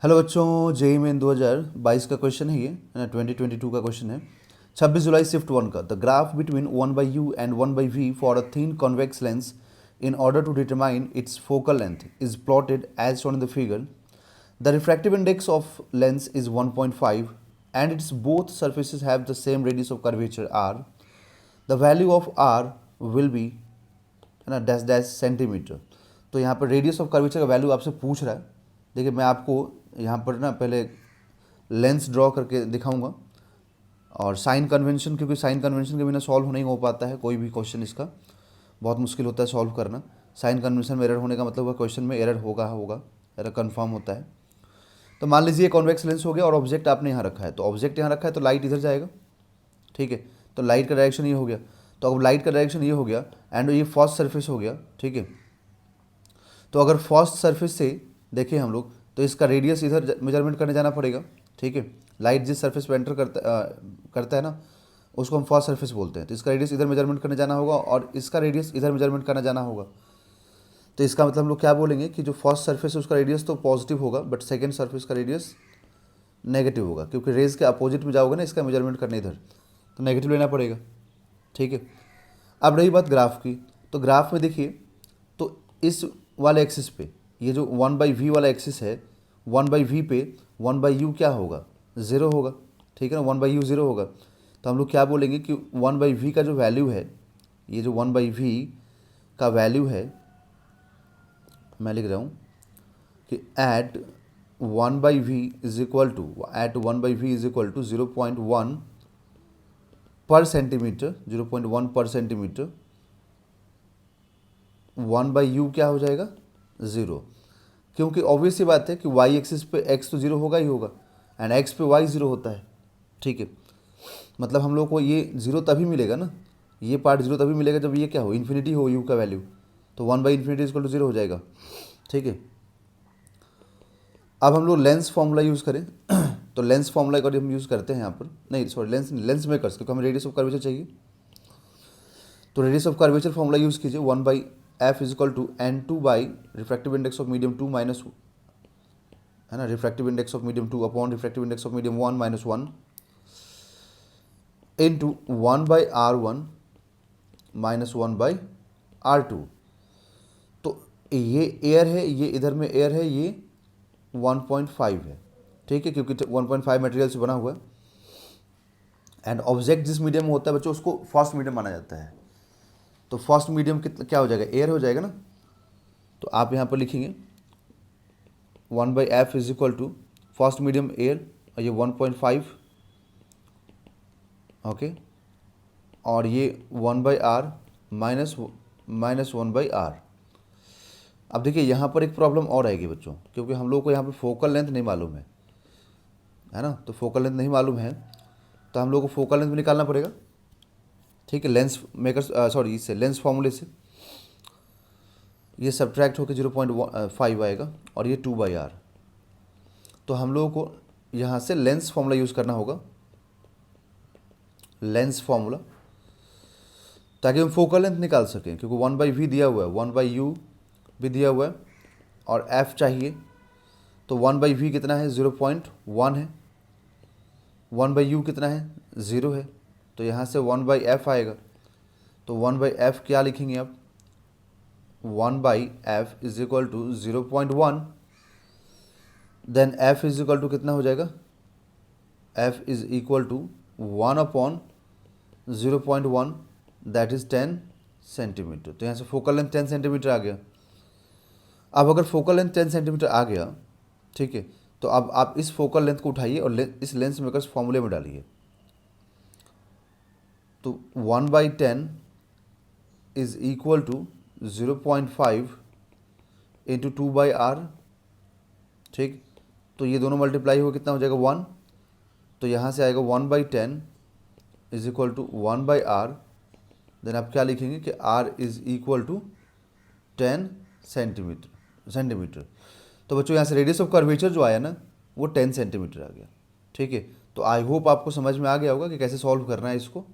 Hello बच्चों, JEE main 2022 का question है ये ना, 2022 का क्वेश्चन है। 26 जुलाई शिफ्ट 1 का the graph between 1/u and 1/v for a thin convex lens in order to determine its focal length is plotted as shown in the figure. The refractive index of lens is 1.5 and its both surfaces have the same radius of curvature r. The value of r will be है ना dash dash centimetre. तो यहाँ पर radius of curvature का value आपसे पूछ रहा है। देखिए मैं आपको यहाँ पर ना पहले लेंस ड्रॉ करके दिखाऊंगा और साइन कन्वेंशन, क्योंकि साइन कन्वेंशन के बिना सॉल्व नहीं हो पाता है कोई भी क्वेश्चन, इसका बहुत मुश्किल होता है सॉल्व करना। साइन कन्वेंशन में एरर होने का मतलब क्वेश्चन में एरर होगा एरर कन्फर्म होता है। तो मान लीजिए कॉन्वेक्स लेंस हो गया और ऑब्जेक्ट आपने यहाँ रखा है, तो ऑब्जेक्ट यहाँ रखा है तो लाइट इधर जाएगा, ठीक है। तो लाइट का डायरेक्शन ये हो गया, तो अब लाइट का डायरेक्शन ये हो गया एंड ये फर्स्ट सरफेस हो गया, ठीक है। तो अगर फर्स्ट सरफेस से देखें हम लोग तो इसका रेडियस इधर मेजरमेंट करने जाना पड़ेगा, ठीक है। लाइट जिस सरफेस पे एंटर करता है ना, उसको हम फर्स्ट सरफेस बोलते हैं। तो इसका रेडियस इधर मेजरमेंट करने जाना होगा और इसका रेडियस इधर मेजरमेंट करने जाना होगा। तो इसका मतलब हम लोग क्या बोलेंगे कि जो फर्स्ट सरफेस है उसका रेडियस तो पॉजिटिव होगा, बट सेकेंड सरफेस का रेडियस नेगेटिव होगा, क्योंकि रेज के अपोजिट में जाओगे ना इसका मेजरमेंट करने इधर, तो नेगेटिव लेना पड़ेगा, ठीक है। अब रही बात ग्राफ की, तो ग्राफ में देखिए तो इस वाले एक्सिस पे ये जो 1/v वाला एक्सिस है, 1/v पे 1/u क्या होगा, ज़ीरो होगा, ठीक है ना। 1/u ज़ीरो होगा, तो हम लोग क्या बोलेंगे कि 1/v का जो वैल्यू है, ये जो 1/v का वैल्यू है, मैं लिख रहा हूँ कि eight 1/v is equal to 0.1 पर सेंटीमीटर, 0.1 पर सेंटीमीटर, 1/u क्या हो जाएगा, ज़ीरो। क्योंकि ऑब्वियस सी बात है कि y एक्सिस पे x तो ज़ीरो होगा ही होगा एंड x पे y ज़ीरो होता है, ठीक है। मतलब हम लोग को ये ज़ीरो तभी मिलेगा ना, ये पार्ट ज़ीरो तभी मिलेगा जब ये क्या हो, इन्फिनिटी हो u का वैल्यू, तो 1/∞ इक्वल टू ज़ीरो हो जाएगा, ठीक है। अब हम लोग लेंस फॉर्मूला यूज़ करें तो लेंस फॉर्मूला अगर हम यूज़ करते हैं यहाँ पर, नहीं सॉरी लेंस मेकर्स, क्योंकि हमें रेडियस ऑफ कर्वेचर चाहिए। तो radius of curvature formula use कीजिए, 1/f is equal to n2 by refractive index of medium 2 minus, है ना, refractive index of medium 2 upon refractive index of medium 1 minus 1 into 1/r1 minus 1/r2। तो ये air है, ये इधर में air है, ये 1.5 है, ठीक है, क्योंकि 1.5 मटेरियल से बना हुआ है एंड ऑब्जेक्ट जिस मीडियम में होता है बच्चों उसको फर्स्ट मीडियम माना जाता है। तो फर्स्ट मीडियम कितना क्या हो जाएगा, एयर हो जाएगा ना। तो आप यहाँ पर लिखेंगे 1/f is equal to first medium air और ये 1.5, ओके, और ये 1/r माइनस 1/r। अब देखिए यहाँ पर एक प्रॉब्लम और आएगी बच्चों, क्योंकि हम लोग को यहाँ पर फोकल लेंथ नहीं मालूम है ना। तो फोकल लेंथ नहीं मालूम है तो हम लोग को फोकल लेंथ भी निकालना पड़ेगा, ठीक है। लेंस मेकर सॉरी इससे लेंस फार्मूले से ये सब्ट्रैक्ट होकर 0.5 आएगा और ये 2/r। तो हम लोगों को यहाँ से लेंस फार्मूला यूज़ करना होगा, लेंस फार्मूला, ताकि हम फोकल लेंथ निकाल सकें, क्योंकि 1/v दिया हुआ है, 1/u भी दिया हुआ है और f चाहिए। तो 1/v कितना है, 0.1 है, 1/u कितना है, 0 है, तो यहाँ से 1/f आएगा। तो 1/f क्या लिखेंगे आप, 1/f is equal to 0.1, then f is equal to कितना हो जाएगा, f is equal to 1 upon 0.1 that is 10 centimetre. तो यहाँ से फोकल लेंथ 10 सेंटीमीटर आ गया। अब अगर फोकल लेंथ 10 सेंटीमीटर आ गया, ठीक है, तो अब आप इस फोकल लेंथ को उठाइए और इस लेंस मेकर्स फॉर्मूले में डालिए। तो 1/10 is equal to 0.5 into 2/r, ठीक। तो ये दोनों मल्टीप्लाई हो कितना हो जाएगा, 1। तो यहाँ से आएगा 1/10 is equal to 1/r, then आप क्या लिखेंगे कि r is equal to 10 centimetre. तो बच्चों यहाँ से रेडियस ऑफ कर्वेचर जो आया ना वो 10 सेंटीमीटर आ गया, ठीक है। तो आई होप आपको समझ में आ गया होगा कि कैसे सॉल्व करना है इसको।